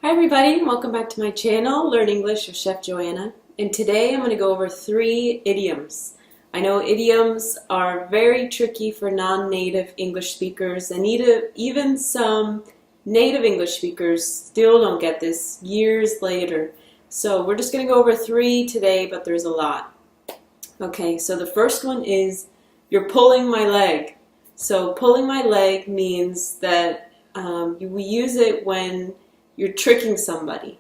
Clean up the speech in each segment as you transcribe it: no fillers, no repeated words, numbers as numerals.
Hi everybody, welcome back to my channel, Learn English with Chef Joanna. And today I'm going to go over 3 idioms. I know idioms are very tricky for non-native English speakers, and even some native English speakers still don't get this years later. So we're just going to go over 3 today, but there's a lot. Okay, so the first one is, you're pulling my leg. So pulling my leg means that we use it when you're tricking somebody.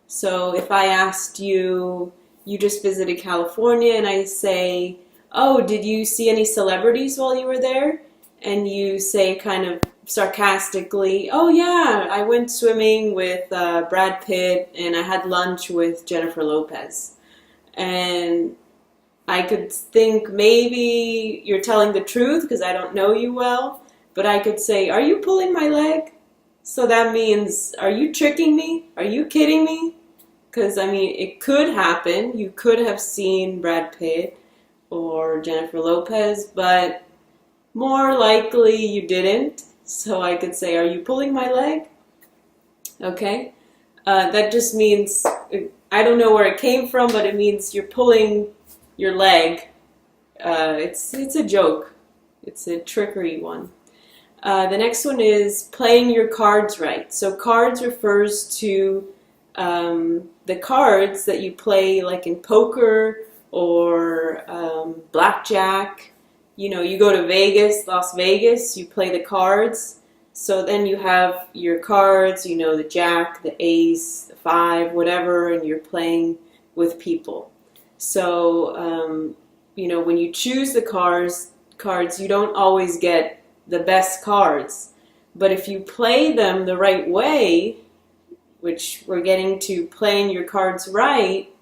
So if I asked you, you just visited California, and I say, oh, did you see any celebrities while you were there? And you say kind of sarcastically, oh yeah, I went swimming with Brad Pitt and I had lunch with Jennifer Lopez. And I could think maybe you're telling the truth because I don't know you well, but I could say, are you pulling my leg? So that means, are you tricking me? Are you kidding me? Because, I mean, it could happen. You could have seen Brad Pitt or Jennifer Lopez, but more likely you didn't. So I could say, are you pulling my leg? Okay. That just means, I don't know where it came from, but it means you're pulling your leg. It's a joke. It's a trickery one. The next one is playing your cards right. So cards refers to the cards that you play like in poker or blackjack. You know, you go to Vegas, Las Vegas, you play the cards. So then you have your cards, you know, the jack, the ace, the 5, whatever, and you're playing with people. So, you know, when you choose the cards, you don't always get the best cards, but if you play them the right way, which we're getting to playing your cards right,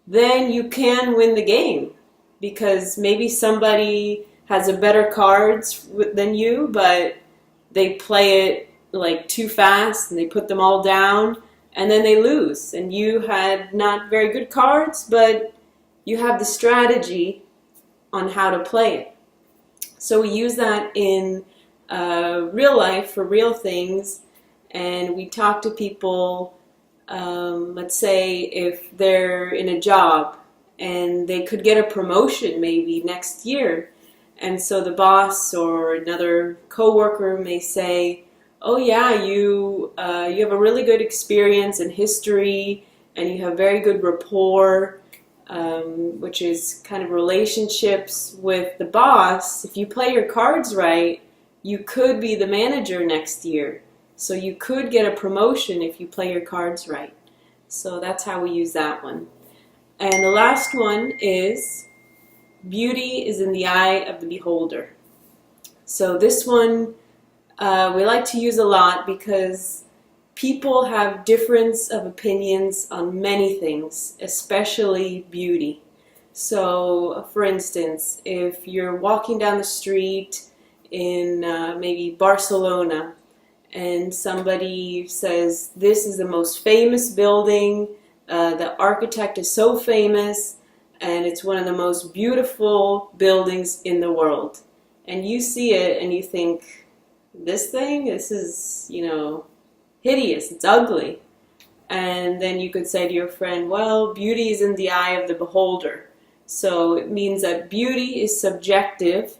then you can win the game, because maybe somebody has a better cards than you, but they play it like too fast and they put them all down and then they lose, and you had not very good cards, but you have the strategy on how to play it. So we use that in real life for real things, and we talk to people, let's say if they're in a job and they could get a promotion maybe next year, and so the boss or another coworker may say, oh yeah, you have a really good experience in history and you have very good rapport, which is kind of relationships with the boss. If you play your cards right, you could be the manager next year. So you could get a promotion if you play your cards right. So that's how we use that one. And the last one is, beauty is in the eye of the beholder. So this one we like to use a lot because people have difference of opinions on many things, especially beauty. So, for instance, if you're walking down the street in maybe Barcelona and somebody says, this is the most famous building, the architect is so famous, and it's one of the most beautiful buildings in the world. And you see it and you think, this is, you know, hideous, it's ugly. And then you could say to your friend, well, beauty is in the eye of the beholder. So it means that beauty is subjective,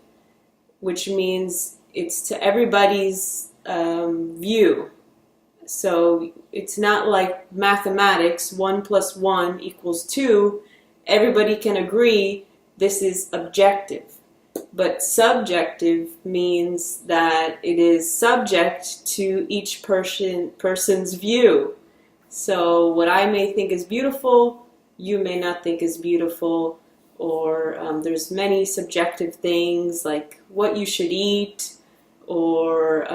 which means it's to everybody's view. So it's not like mathematics, 1 + 1 = 2. Everybody can agree this is objective. But subjective means that it is subject to each person's view. So what I may think is beautiful, you may not think is beautiful, or there's many subjective things like what you should eat, or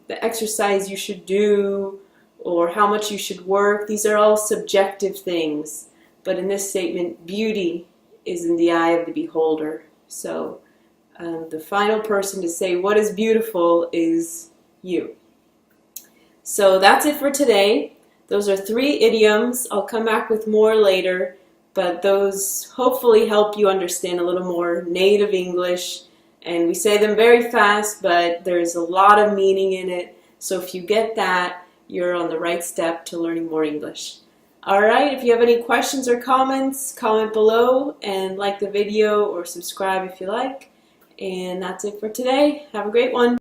the exercise you should do, or how much you should work. These are all subjective things. But in this statement, beauty is in the eye of the beholder. So the final person to say what is beautiful is you. So that's it for today. Those are 3 idioms. I'll come back with more later, but those hopefully help you understand a little more native English. And we say them very fast, but there's a lot of meaning in it. So if you get that, you're on the right step to learning more English. Alright, if you have any questions or comments, comment below and like the video or subscribe if you like. And that's it for today. Have a great one.